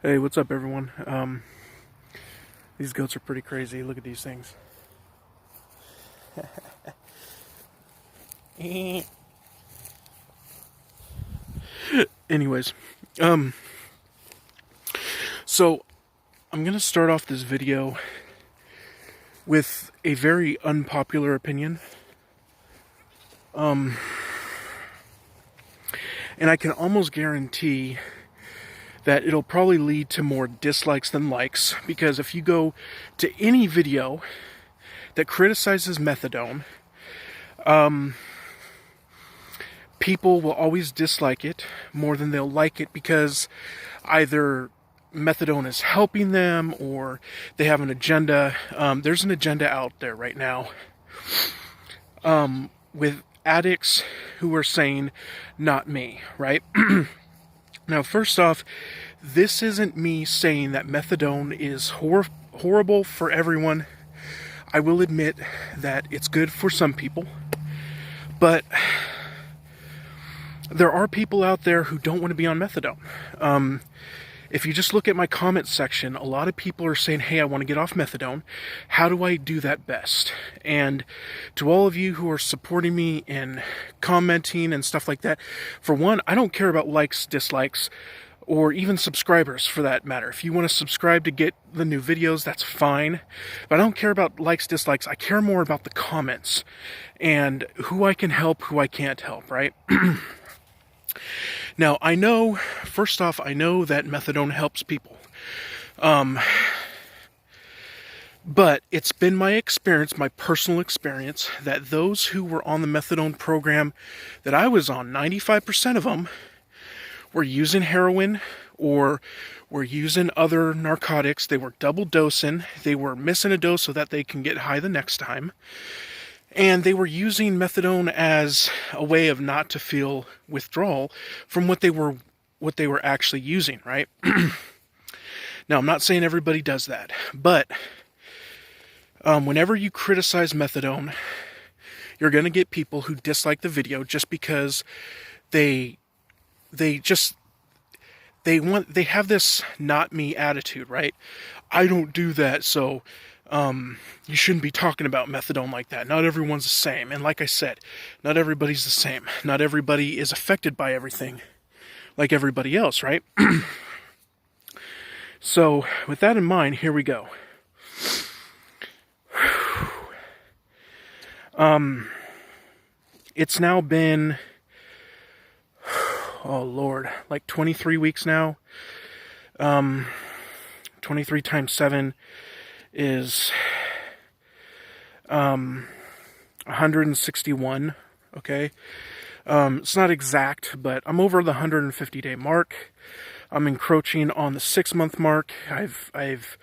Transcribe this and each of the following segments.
Hey, what's up, everyone? These goats are pretty crazy. Look at these things. Anyways, so I'm gonna start off this video with a very unpopular opinion. And I can almost guarantee that it'll probably lead to more dislikes than likes, because if you go to any video that criticizes methadone, people will always dislike it more than they'll like it, because either methadone is helping them or they have an agenda. There's an agenda out there right now with addicts who are saying, not me, right? Now, first off, this isn't me saying that methadone is horrible for everyone. I will admit that it's good for some people, but there are people out there who don't want to be on methadone. If you just look at my comment section, a lot of people are saying, hey, I want to get off methadone. How do I do that best? And to all of you who are supporting me and commenting and stuff like that, for one, I don't care about likes, dislikes, or even subscribers for that matter. If you want to subscribe to get the new videos, that's fine. But I don't care about likes, dislikes. I care more about the comments and who I can help, who I can't help, right? Now, I know, first off, I know that methadone helps people. But it's been my experience, my personal experience, that those who were on the methadone program that I was on, 95% of them were using heroin or were using other narcotics. They were double dosing. They were missing a dose so that they can get high the next time. And they were using methadone as a way of not to feel withdrawal from what they were actually using, right? Now, I'm not saying everybody does that, but whenever you criticize methadone, you're going to get people who dislike the video just because they have this not me attitude, right? I don't do that, so you shouldn't be talking about methadone like that. Not everyone's the same. And like I said, not everybody's the same. Not everybody is affected by everything like everybody else, right? So with that in mind, here we go. It's now been, oh Lord, like 23 weeks now. 23 times 7 is 161, okay? It's not exact, but I'm over the 150-day mark. I'm encroaching on the 6-month mark. I've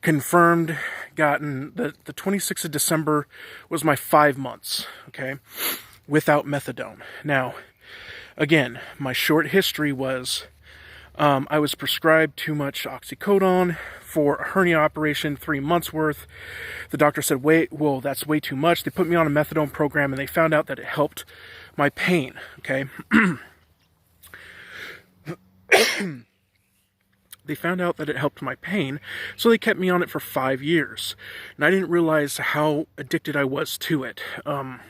confirmed, gotten, the 26th of December was my 5 months, okay, without methadone. Now, again, my short history was I was prescribed too much oxycodone for a hernia operation, 3 months worth. The doctor said, well, that's way too much. They put me on a methadone program and they found out that it helped my pain, okay? They found out that it helped my pain, so they kept me on it for 5 years. And I didn't realize how addicted I was to it. A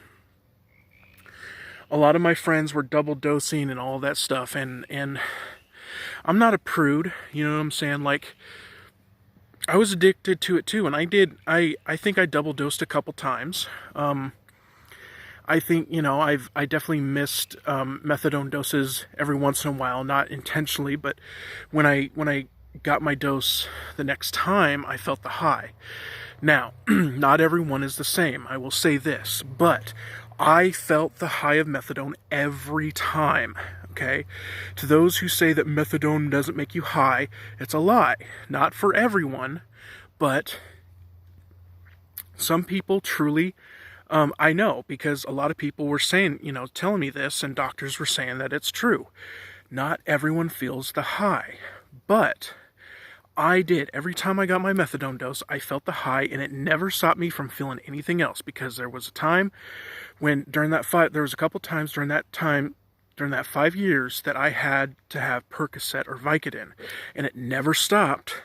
lot of my friends were double dosing and all that stuff, and I'm not a prude, you know what I'm saying? Like, I was addicted to it too, and I think I double dosed a couple times. I think, you know, I definitely missed methadone doses every once in a while, not intentionally, but when I got my dose the next time, I felt the high. Now, not everyone is the same, I will say this, but I felt the high of methadone every time, okay? To those who say that methadone doesn't make you high, it's a lie. Not for everyone, but some people truly, I know, because a lot of people were saying, you know, telling me this, and doctors were saying that it's true. Not everyone feels the high, but I did. Every time I got my methadone dose, I felt the high, and it never stopped me from feeling anything else, because there was a time when, during that fight, there was a couple times during that time during that 5 years that I had to have Percocet or Vicodin, and it never stopped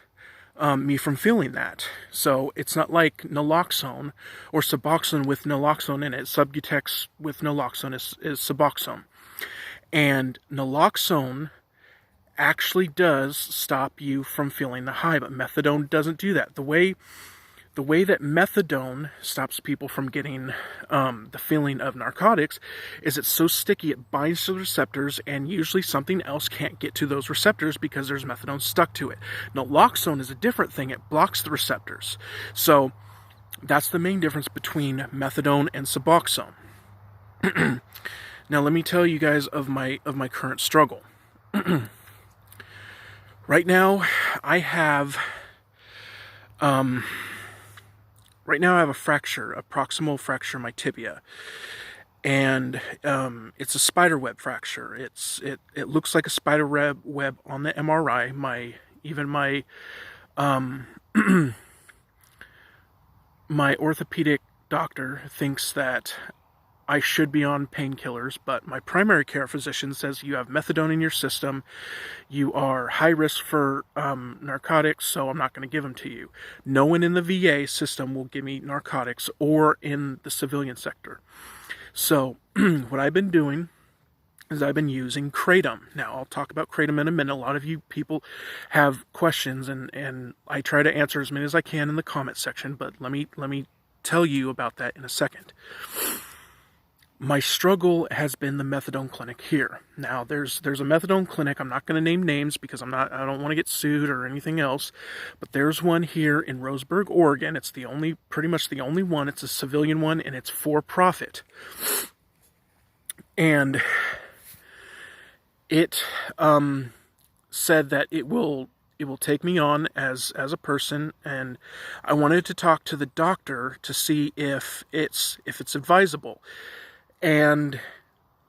me from feeling that. So it's not like naloxone or Suboxone with naloxone in it. Subutex with naloxone is Suboxone. And naloxone actually does stop you from feeling the high, but methadone doesn't do that. The way that methadone stops people from getting the feeling of narcotics is it's so sticky it binds to the receptors, and usually something else can't get to those receptors because there's methadone stuck to it. Naloxone is a different thing. It blocks the receptors. So that's the main difference between methadone and Suboxone. Now let me tell you guys of my current struggle. Right now I have a fracture, a proximal fracture in my tibia, and it's a spider web fracture. It looks like a spider web on the MRI. My orthopedic doctor thinks that I should be on painkillers, but my primary care physician says you have methadone in your system, you are high risk for narcotics, so I'm not going to give them to you. No one in the VA system will give me narcotics, or in the civilian sector. So what I've been doing is I've been using kratom. Now, I'll talk about kratom in a minute. A lot of you people have questions, and I try to answer as many as I can in the comment section, but let me tell you about that in a second. My struggle has been the methadone clinic here. Now, there's a methadone clinic. I'm not going to name names because I don't want to get sued or anything else. But there's one here in Roseburg, Oregon. It's pretty much the only one. It's a civilian one, and it's for profit. And it said that it will take me on as a person, and I wanted to talk to the doctor to see if it's advisable. And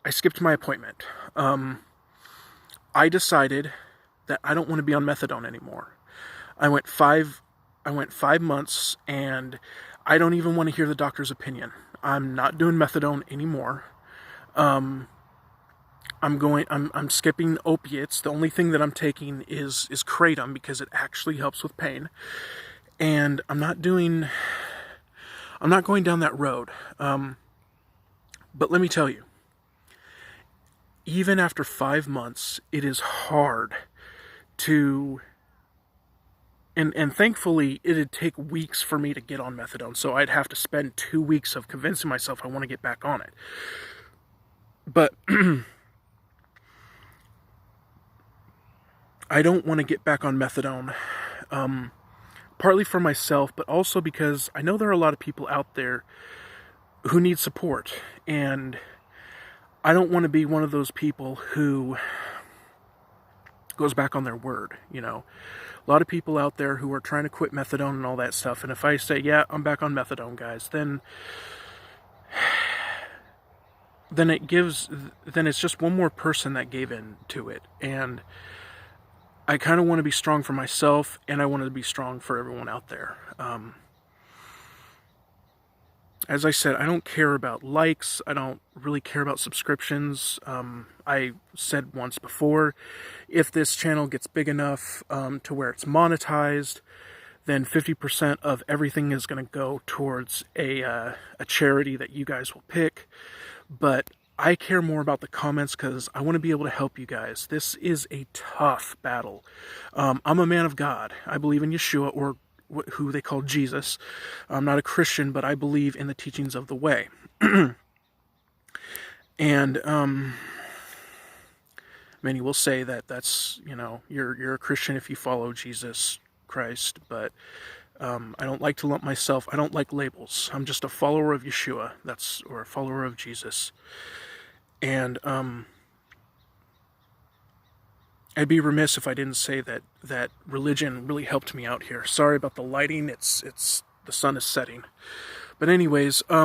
I skipped my appointment. I decided that I don't want to be on methadone anymore. I went 5 months, and I don't even want to hear the doctor's opinion. I'm not doing methadone anymore. I'm skipping opiates. The only thing that I'm taking is kratom because it actually helps with pain. And I'm not going down that road. But let me tell you, even after 5 months, it is hard to, and thankfully, it'd take weeks for me to get on methadone, so I'd have to spend 2 weeks of convincing myself I want to get back on it. But I don't want to get back on methadone, partly for myself, but also because I know there are a lot of people out there who need support, and I don't want to be one of those people who goes back on their word. A lot of people out there who are trying to quit methadone and all that stuff, and if I say, yeah, I'm back on methadone, guys, then it's just one more person that gave in to it. And I kind of want to be strong for myself, and I want to be strong for everyone out there. As I said, I don't care about likes. I don't really care about subscriptions. I said once before, if this channel gets big enough to where it's monetized, then 50% of everything is going to go towards a charity that you guys will pick. But I care more about the comments because I want to be able to help you guys. This is a tough battle. I'm a man of God. I believe in Yeshua, or who they call Jesus. I'm not a Christian, but I believe in the teachings of the way. And many will say that's you're a Christian if you follow Jesus Christ, but I don't like to lump myself. I don't like labels. I'm just a follower of Yeshua. Or a follower of Jesus. And I'd be remiss if I didn't say that religion really helped me out here. Sorry about the lighting. It's the sun is setting. But anyways, I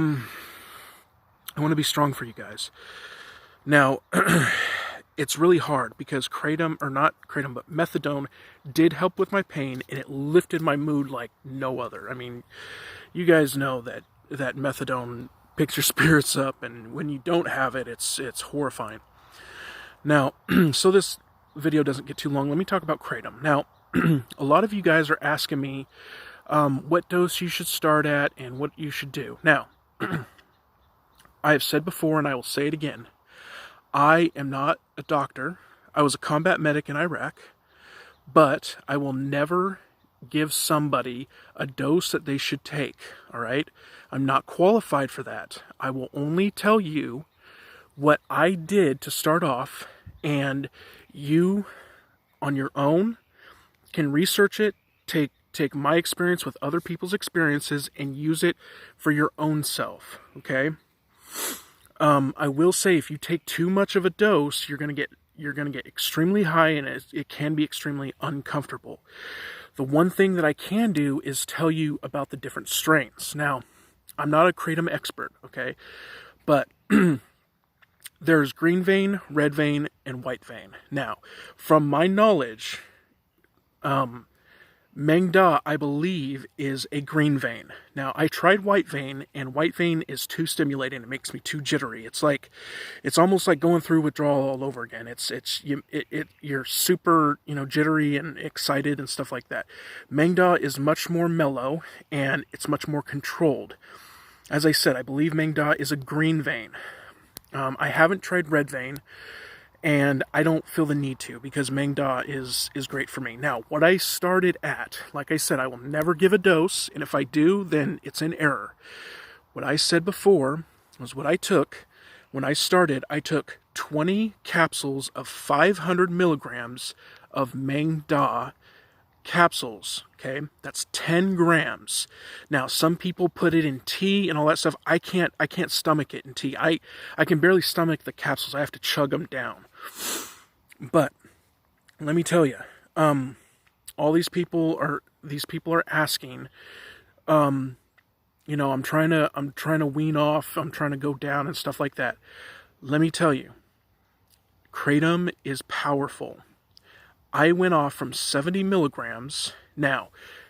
want to be strong for you guys. Now, it's really hard because methadone did help with my pain, and it lifted my mood like no other. I mean, you guys know that methadone picks your spirits up, and when you don't have it, it's horrifying. Now, so this video doesn't get too long, let me talk about kratom. Now, a lot of you guys are asking me what dose you should start at and what you should do. Now, I have said before, and I will say it again, I am not a doctor. I was a combat medic in Iraq, but I will never give somebody a dose that they should take, all right? I'm not qualified for that. I will only tell you what I did to start off, and you, on your own, can research it, take my experience with other people's experiences, and use it for your own self, okay? I will say, if you take too much of a dose, you're gonna get extremely high, and it can be extremely uncomfortable. The one thing that I can do is tell you about the different strains. Now, I'm not a kratom expert, okay? But there's green vein, red vein, and white vein. Now, from my knowledge, Mengda, I believe, is a green vein. Now, I tried white vein, and white vein is too stimulating. It makes me too jittery. It's almost like going through withdrawal all over again. You're super, jittery and excited and stuff like that. Mengda is much more mellow, and it's much more controlled. As I said, I believe Mengda is a green vein. I haven't tried red vein, and I don't feel the need to, because Mengda is great for me. Now, what I started at, like I said, I will never give a dose, and if I do, then it's in error. What I said before was what I took. When I started, I took 20 capsules of 500 milligrams of Mengda capsules, okay? That's 10 grams. Now, some people put it in tea and all that stuff. I can't stomach it in tea. I can barely stomach the capsules. I have to chug them down. But let me tell you, all these people are asking, I'm trying to wean off, I'm trying to go down and stuff like that. Let me tell you, kratom is powerful. I went off from 70 milligrams. Now,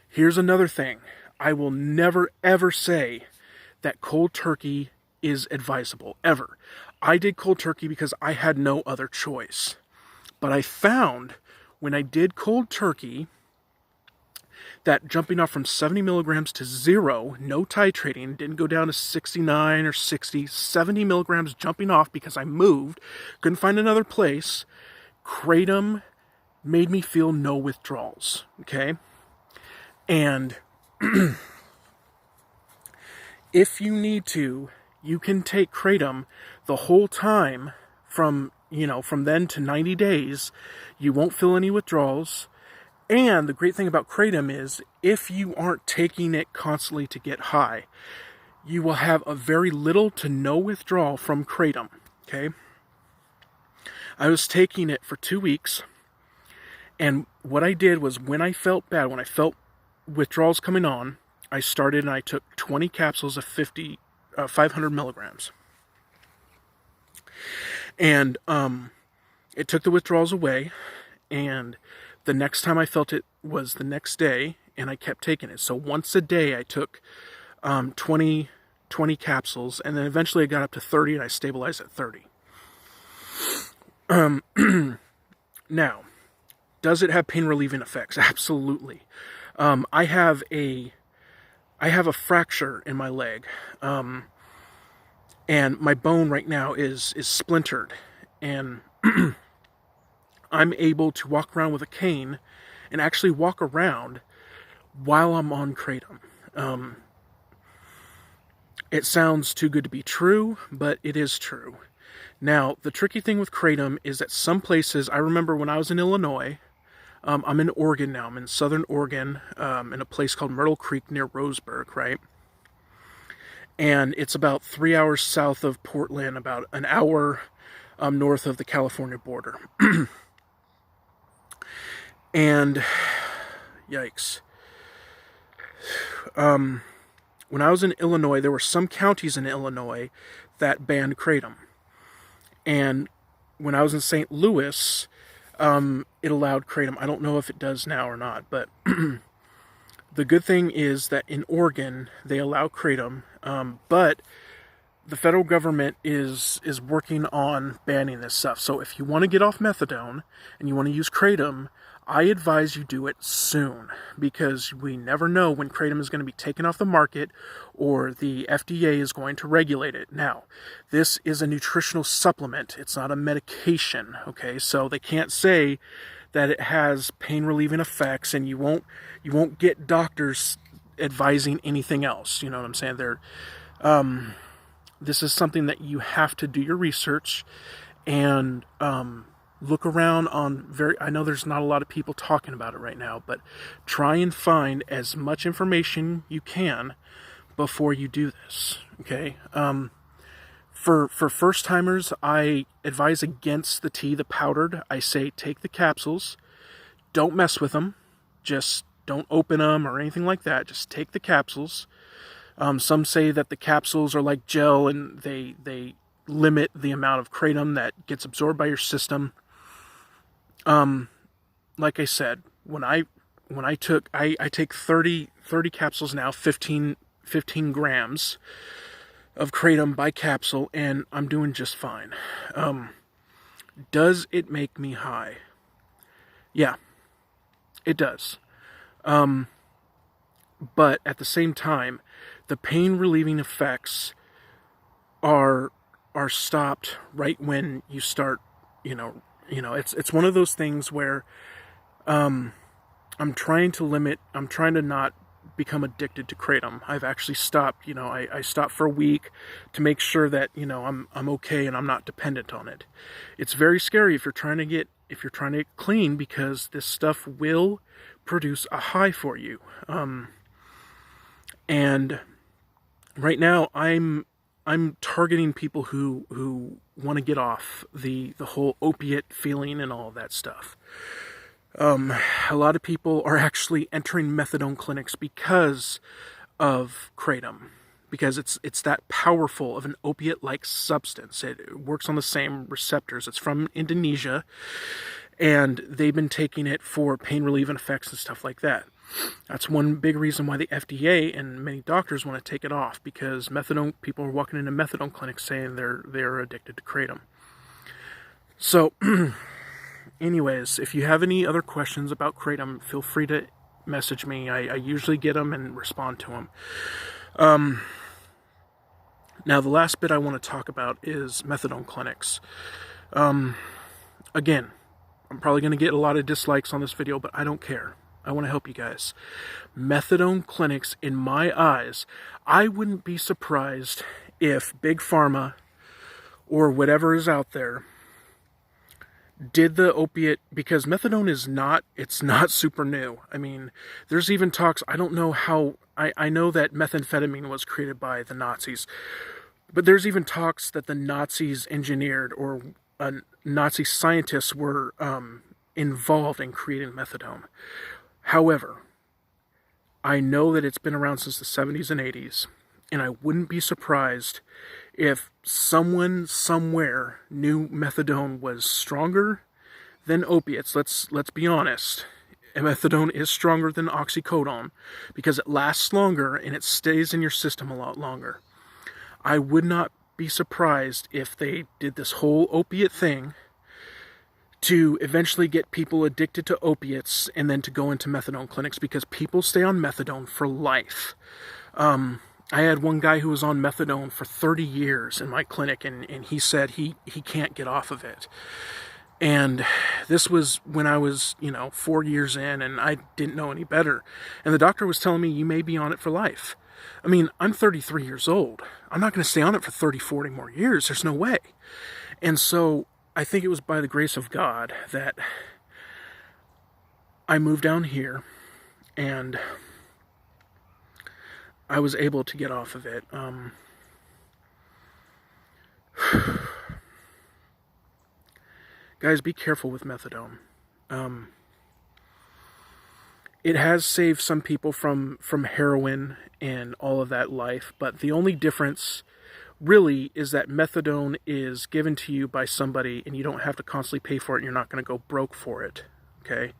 here's another thing. I will never, ever say that cold turkey is advisable, ever. I did cold turkey because I had no other choice. But I found when I did cold turkey that jumping off from 70 milligrams to 0, no titrating, didn't go down to 69 or 60, 70 milligrams jumping off because I moved, couldn't find another place, kratom made me feel no withdrawals, okay? And if you need to, you can take kratom the whole time from then to 90 days. You won't feel any withdrawals. And the great thing about kratom is, if you aren't taking it constantly to get high, you will have a very little to no withdrawal from kratom, okay? I was taking it for 2 weeks. And what I did was, when I felt bad, when I felt withdrawals coming on, I started and I took 20 capsules of 500 milligrams. And it took the withdrawals away, and the next time I felt it was the next day, and I kept taking it. So once a day I took 20 capsules, and then eventually I got up to 30, and I stabilized at 30. Now, does it have pain relieving effects? Absolutely. I have a fracture in my leg, and my bone right now is splintered, and I'm able to walk around with a cane and actually walk around while I'm on kratom. It sounds too good to be true, but it is true. Now, the tricky thing with kratom is that some places, I remember when I was in Illinois, I'm in Oregon now. I'm in southern Oregon, in a place called Myrtle Creek near Roseburg, right? And it's about 3 hours south of Portland, about an hour north of the California border. And, yikes. When I was in Illinois, there were some counties in Illinois that banned kratom. And when I was in St. Louis, it allowed kratom. I don't know if it does now or not, but the good thing is that in Oregon, they allow kratom, but the federal government is working on banning this stuff. So if you want to get off methadone and you want to use kratom, I advise you do it soon, because we never know when kratom is going to be taken off the market or the FDA is going to regulate it. Now, this is a nutritional supplement. It's not a medication, okay? So they can't say that it has pain relieving effects, and you won't get doctors advising anything else. You know what I'm saying? This is something that you have to do your research and look around on. I know there's not a lot of people talking about it right now, but try and find as much information you can before you do this. Okay. For first timers, I advise against the tea, the powdered. I say take the capsules. Don't mess with them. Just don't open them or anything like that. Just take the capsules. Some say that the capsules are like gel and they limit the amount of kratom that gets absorbed by your system. Like I said, when I take 30 capsules now, 15 grams of kratom by capsule, and I'm doing just fine. Does it make me high? Yeah, it does. But at the same time, the pain relieving effects are stopped right when you start. It's one of those things where I'm trying to not become addicted to kratom. I've actually stopped. I stopped for a week to make sure that I'm okay and I'm not dependent on it. It's very scary if you're trying to get clean, because this stuff will produce a high for you. And right now I'm targeting people who want to get off the whole opiate feeling and all of that stuff. A lot of people are actually entering methadone clinics because of kratom, because it's that powerful of an opiate-like substance. It works on the same receptors. It's from Indonesia, and they've been taking it for pain relieving effects and stuff like that. That's one big reason why the FDA and many doctors want to take it off, because methadone people are walking into methadone clinics saying they're addicted to kratom. So, anyways, if you have any other questions about kratom, feel free to message me. I usually get them and respond to them. Now, the last bit I want to talk about is methadone clinics. Again, I'm probably going to get a lot of dislikes on this video, but I don't care. I want to help you guys. Methadone clinics, in my eyes, I wouldn't be surprised if Big Pharma or whatever is out there did the opiate, because methadone it's not super new. I mean, there's even talks, I don't know how, I know that methamphetamine was created by the Nazis, but there's even talks that the Nazis engineered, or Nazi scientists were involved in creating methadone. However, I know that it's been around since the 70s and 80s, and I wouldn't be surprised if someone somewhere knew methadone was stronger than opiates. Let's be honest. Methadone is stronger than oxycodone because it lasts longer and it stays in your system a lot longer. I would not be surprised if they did this whole opiate thing to eventually get people addicted to opiates and then to go into methadone clinics, because people stay on methadone for life. I had one guy who was on methadone for 30 years in my clinic, and he said he can't get off of it. And this was when I was, 4 years in, and I didn't know any better. And the doctor was telling me, you may be on it for life. I mean, I'm 33 years old. I'm not going to stay on it for 30, 40 more years. There's no way. And so I think it was by the grace of God that I moved down here and I was able to get off of it. Guys, be careful with methadone. It has saved some people from heroin and all of that life, but the only difference really is that methadone is given to you by somebody and you don't have to constantly pay for it, and you're not going to go broke for it. Okay?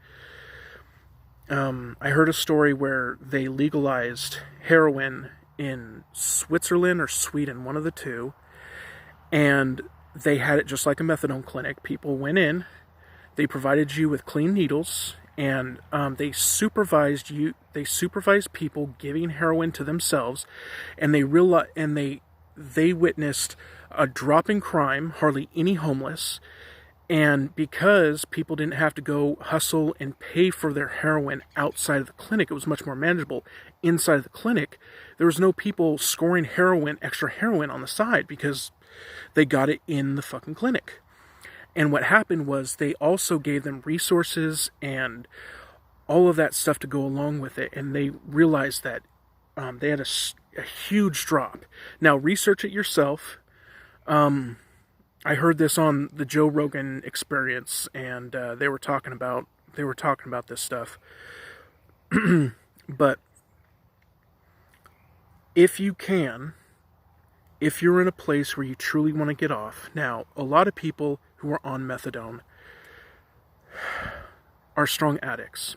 I heard a story where they legalized heroin in Switzerland or Sweden, one of the two, and they had it just like a methadone clinic. People went in, they provided you with clean needles, and they supervised you. They supervised people giving heroin to themselves, and they witnessed a drop in crime, hardly any homeless. And because people didn't have to go hustle and pay for their heroin outside of the clinic, it was much more manageable. Inside of the clinic, there was no people scoring extra heroin on the side, because they got it in the fucking clinic. And what happened was they also gave them resources and all of that stuff to go along with it. And they realized that they had a huge drop. Now, research it yourself. I heard this on the Joe Rogan Experience, and they were talking about this stuff. But if you're in a place where you truly want to get off, now, a lot of people who are on methadone are strong addicts.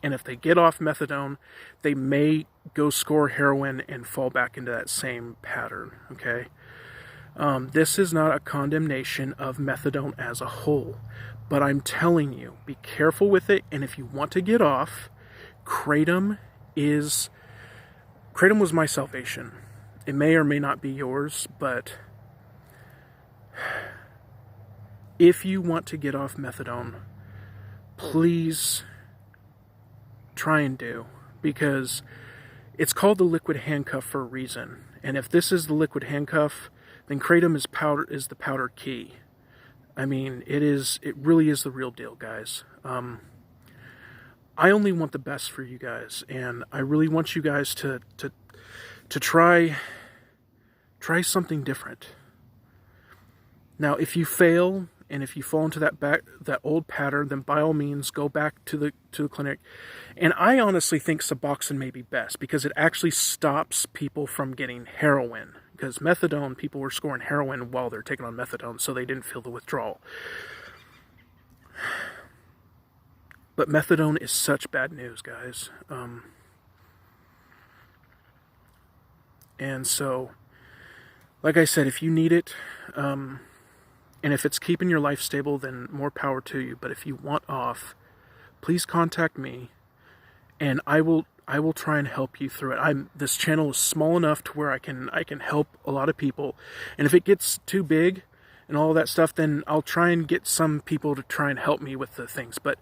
And if they get off methadone, they may go score heroin and fall back into that same pattern, okay? This is not a condemnation of methadone as a whole, but I'm telling you, be careful with it, and if you want to get off, kratom was my salvation. It may or may not be yours, but if you want to get off methadone, please try and do, because it's called the liquid handcuff for a reason. And if this is the liquid handcuff, then kratom is the powder key. I mean, it really is the real deal, guys. I only want the best for you guys, and I really want you guys to try something different. Now, if you fail, and if you fall into that old pattern, then by all means go back to the clinic. And I honestly think Suboxone may be best, because it actually stops people from getting heroin. Because methadone, people were scoring heroin while they're taking on methadone, so they didn't feel the withdrawal. But methadone is such bad news, guys. And so, like I said, if you need it, and if it's keeping your life stable, then more power to you. But if you want off, please contact me, and I will try and help you through it. This channel is small enough to where I can help a lot of people. And if it gets too big and all that stuff, then I'll try and get some people to try and help me with the things. But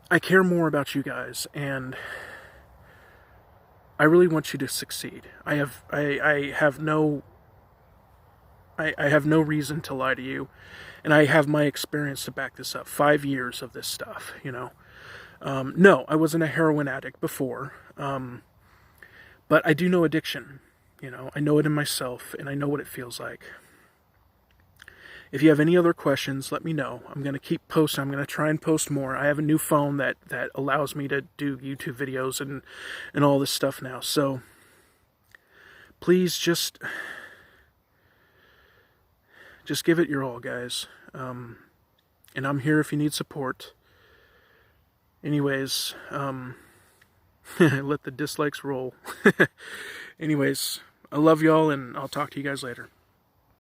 I care more about you guys, and I really want you to succeed. I have no reason to lie to you, and I have my experience to back this up. 5 years of this stuff, you know. No, I wasn't a heroin addict before, but I do know addiction. You know, I know it in myself, and I know what it feels like. If you have any other questions, let me know. I'm going to keep posting. I'm going to try and post more. I have a new phone that allows me to do YouTube videos and all this stuff now. So please just give it your all, guys. And I'm here if you need support. Anyways, let the dislikes roll. Anyways, I love y'all, and I'll talk to you guys later.